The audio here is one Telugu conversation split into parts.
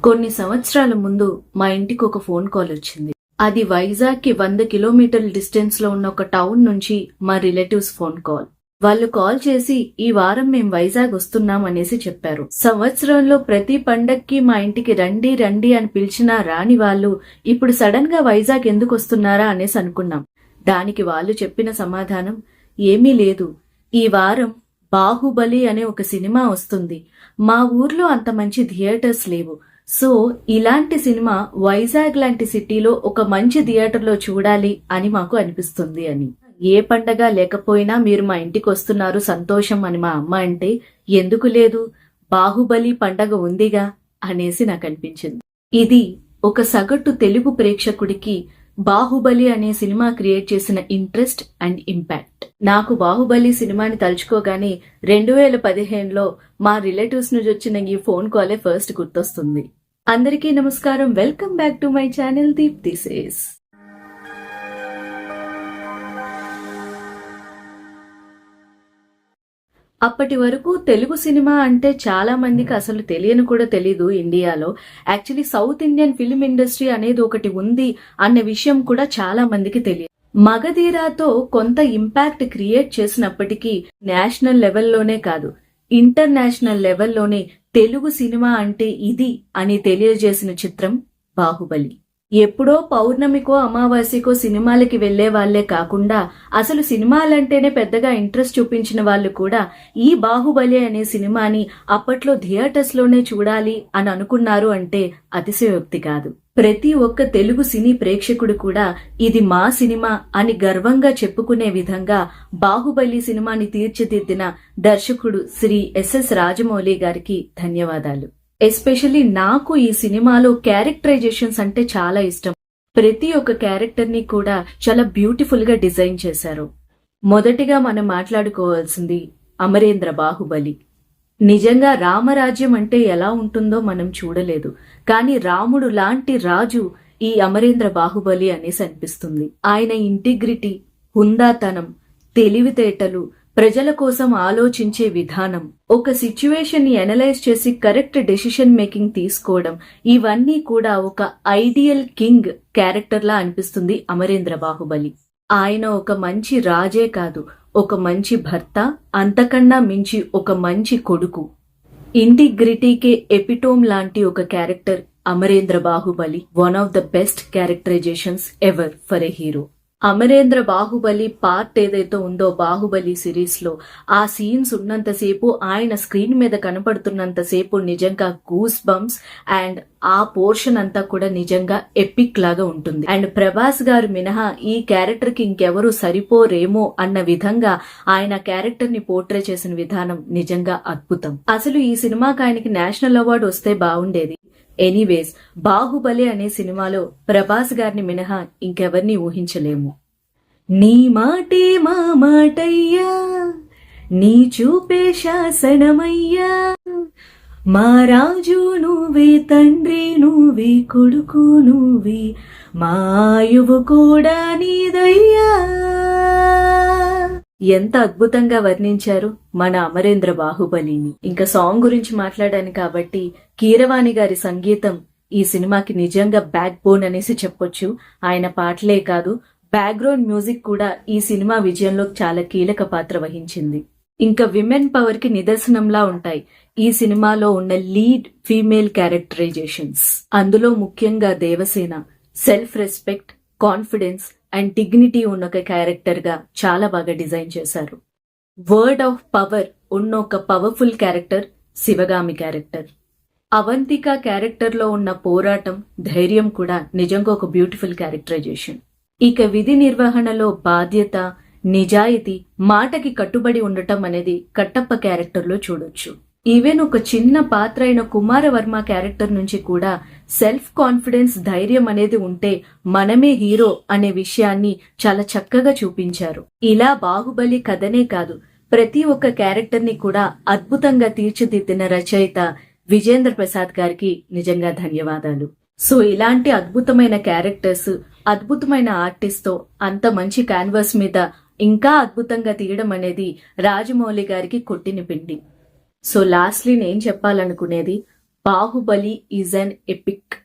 కొన్ని సంవత్సరాల ముందు మా ఇంటికి ఒక ఫోన్ కాల్ వచ్చింది. అది వైజాగ్ కి 100 కిలోమీటర్ల డిస్టెన్స్ లో ఉన్న ఒక టౌన్ నుంచి మా రిలేటివ్స్ ఫోన్ కాల్. వాళ్ళు కాల్ చేసి ఈ వారం మేం వైజాగ్ వస్తున్నాం అనేసి చెప్పారు. సంవత్సరంలో ప్రతి పండక్కి మా ఇంటికి రండి రండి అని పిలిచినా రాని వాళ్ళు ఇప్పుడు సడన్ గా వైజాగ్ ఎందుకు వస్తున్నారా అనేసి అనుకున్నాం. దానికి వాళ్ళు చెప్పిన సమాధానం ఏమీ లేదు, ఈ వారం బాహుబలి అనే ఒక సినిమా వస్తుంది, మా ఊర్లో అంత మంచి థియేటర్స్ లేవు, సో ఇలాంటి సినిమా వైజాగ్ లాంటి సిటీలో ఒక మంచి థియేటర్లో చూడాలి అని మాకు అనిపిస్తుంది అని. ఏ పండగ లేకపోయినా మీరు మా ఇంటికి వస్తున్నారు, సంతోషం అని మా అమ్మ అంటే, ఎందుకు లేదు, బాహుబలి పండగ ఉందిగా అనేసి నాకు అనిపించింది. ఇది ఒక సగటు తెలుగు ప్రేక్షకుడికి బాహుబలి అనే సినిమా క్రియేట్ చేసిన ఇంట్రెస్ట్ అండ్ ఇంపాక్ట్. నాకు బాహుబలి సినిమాని తలుచుకోగానే 2015లో మా రిలేటివ్స్ నుంచి వచ్చిన ఈ ఫోన్ కాలే ఫస్ట్ గుర్తొస్తుంది. అందరికీ నమస్కారం, welcome back to my channel Deepthi says. అప్పటి వరకు తెలుగు సినిమా అంటే చాలా మందికి అసలు తెలియని కూడా తెలీదు ఇండియాలో. Actually south Indian film industry అనేది ఒకటి ఉంది అన్న విషయం కూడా చాలా మందికి తెలియదు. మగధీరాతో కొంత ఇంపాక్ట్ క్రియేట్ చేసినప్పటికీ నేషనల్ లెవెల్లోనే కాదు, ఇంటర్నేషనల్ లెవెల్లోనే తెలుగు సినిమా అంటే ఇది అని తెలియజేసిన చిత్రం బాహుబలి. ఎప్పుడో పౌర్ణమికో అమావాస్యకో సినిమాలకి వెళ్లే వాళ్లే కాకుండా అసలు సినిమాలంటేనే పెద్దగా ఇంట్రెస్ట్ చూపించిన వాళ్ళు కూడా ఈ బాహుబలి అనే సినిమాని అప్పట్లో థియేటర్స్ లోనే చూడాలి అని అనుకున్నారు అంటే అతిశయోక్తి కాదు. ప్రతి ఒక్క తెలుగు సినీ ప్రేక్షకుడు కూడా ఇది మా సినిమా అని గర్వంగా చెప్పుకునే విధంగా బాహుబలి సినిమాని తీర్చిదిద్దిన దర్శకుడు శ్రీ ఎస్ఎస్ రాజమౌళి గారికి ధన్యవాదాలు. ఎస్పెషల్లీ నాకు ఈ సినిమాలో క్యారెక్టరైజేషన్స్ అంటే చాలా ఇష్టం. ప్రతి ఒక్క క్యారెక్టర్ ని కూడా చాలా బ్యూటిఫుల్ గా డిజైన్ చేశారు. మొదటిగా మనం మాట్లాడుకోవాల్సింది అమరేంద్ర బాహుబలి. నిజంగా రామరాజ్యం అంటే ఎలా ఉంటుందో మనం చూడలేదు, కానీ రాముడు లాంటి రాజు ఈ అమరేంద్ర బాహుబలి అనేసి అనిపిస్తుంది. ఆయన ఇంటిగ్రిటీ, హుందాతనం, తెలివితేటలు, ప్రజల కోసం ఆలోచించే విధానం, ఒక సిచ్యువేషన్ ని అనలైజ్ చేసి కరెక్ట్ డెసిషన్ మేకింగ్ తీసుకోవడం, ఇవన్నీ కూడా ఒక ఐడియల్ కింగ్ క్యారెక్టర్ లా అనిపిస్తుంది అమరేంద్ర బాహుబలి. ఆయన ఒక మంచి రాజే కాదు, ఒక మంచి భర్త, అంతకన్నా మించి ఒక మంచి కొడుకు. ఇంటిగ్రిటీకే ఎపిటోమ్ లాంటి ఒక character Amarendra Baahubali. One of the best characterisations ever for a hero. Amarendra Baahubali part ఏదైతే ఉందో బాహుబలి సిరీస్ లో, ఆ సీన్స్ ఉన్నంతసేపు, ఆయన స్క్రీన్ మీద కనపడుతున్నంతసేపు నిజంగా గూస్ బంప్స్, అండ్ ఆ పోర్షన్ అంతా కూడా నిజంగా ఎపిక్ లాగా ఉంటుంది. అండ్ ప్రభాస్ గారు మినహా ఈ క్యారెక్టర్ కి ఇంకెవరు సరిపోరేమో అన్న విధంగా ఆయన క్యారెక్టర్ ని పోర్ట్రే చేసిన విధానం నిజంగా అద్భుతం. అసలు ఈ సినిమాకి ఆయనకి నేషనల్ అవార్డు వస్తే బాగుండేది. ఎనీవేస్, బాహుబలి అనే సినిమాలో ప్రభాస్ గారిని మినహా ఇంకెవర్ని ఊహించలేము. నీ మాటే మా మాటయ్యా, నీ చూపే శాసనమయ్యా, మా రాజు నువ్వే, తండ్రి నువ్వే, కొడుకు నువ్వే, మా ఆయువు కూడా నీదయ్యా. ఎంత అద్భుతంగా వర్ణించారు మన అమరేంద్ర బాహుబలిని. ఇంకా సాంగ్ గురించి మాట్లాడాను కాబట్టి కీరవాణి గారి సంగీతం ఈ సినిమాకి నిజంగా బ్యాక్ బోన్ అనేసి చెప్పొచ్చు. ఆయన పాటలే కాదు, బ్యాక్గ్రౌండ్ మ్యూజిక్ కూడా ఈ సినిమా విజయంలో చాలా కీలక పాత్ర వహించింది. ఇంకా విమెన్ పవర్ కి నిదర్శనంలా ఉంటాయి ఈ సినిమాలో ఉన్న లీడ్ ఫీమేల్ క్యారెక్టరైజేషన్స్. అందులో ముఖ్యంగా Devasena self respect, confidence and dignity ఉన్న ఒక క్యారెక్టర్ గా చాలా బాగా డిజైన్ చేశారు. వర్డ్ ఆఫ్ పవర్ ఉన్న ఒక powerful character Sivagami character. Avantika character లో ఉన్న పోరాటం, ధైర్యం కూడా నిజంగా ఒక బ్యూటిఫుల్ క్యారెక్టరైజేషన్. ఇక విధి నిర్వహణలో బాధ్యత, నిజాయితీ, మాటకి కట్టుబడి ఉండటం అనేది కట్టప్ప క్యారెక్టర్ లో చూడొచ్చు. ఈవెన్ ఒక చిన్న పాత్ర అయిన కుమారవర్మ క్యారెక్టర్ నుంచి కూడా సెల్ఫ్ కాన్ఫిడెన్స్, ధైర్యం అనేది ఉంటే మనమే హీరో అనే విషయాన్ని చాలా చక్కగా చూపించారు. ఇలా బాహుబలి కథనే కాదు, ప్రతి ఒక్క క్యారెక్టర్ ని కూడా అద్భుతంగా తీర్చిదిద్దిన రచయిత విజేంద్ర ప్రసాద్ గారికి నిజంగా ధన్యవాదాలు. సో ఇలాంటి అద్భుతమైన క్యారెక్టర్స్, అద్భుతమైన ఆర్టిస్ట్ తో అంత మంచి క్యాన్వాస్ మీద ఇంకా అద్భుతంగా తీయడం అనేది రాజమౌళి గారికి కొట్టిన పిండి. సో లాస్ట్లీ నేను చెప్పాలనుకునేది, Baahubali is an epic.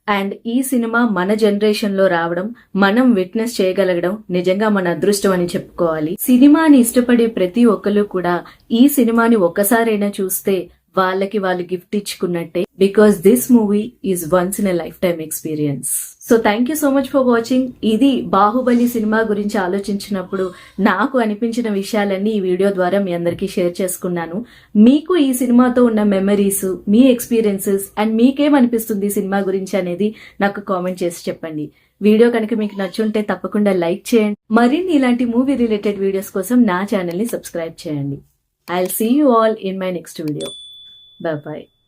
And ఈ సినిమా మన జనరేషన్ లో రావడం, మనం విట్నెస్ చేయగలగడం నిజంగా మన అదృష్టం అని చెప్పుకోవాలి. సినిమాని ఇష్టపడే ప్రతి ఒక్కరు కూడా ఈ సినిమాని ఒక్కసారైనా చూస్తే వాళ్ళకి వాళ్ళు గిఫ్ట్ ఇచ్చుకున్నట్టే, because this movie is once in a lifetime experience. So thank you so much for watching. ఇది బాహుబలి సినిమా గురించి ఆలోచించినప్పుడు నాకు అనిపించిన విషయాలన్నీ ఈ వీడియో ద్వారా మీ అందరికీ షేర్ చేసుకున్నాను. మీకు ఈ సినిమాతో ఉన్న మెమరీస్, మీ ఎక్స్పీరియన్సెస్ అండ్ మీకేమనిపిస్తుంది ఈ సినిమా గురించి అనేది నాకు కామెంట్ చేసి చెప్పండి. వీడియో కనుక మీకు నచ్చుంటే తప్పకుండా లైక్ చేయండి. మరిన్ని ఇలాంటి మూవీ రిలేటెడ్ వీడియోస్ కోసం నా ఛానల్ ని సబ్స్క్రైబ్ చేయండి. I'll see you all in my next video. Bye bye.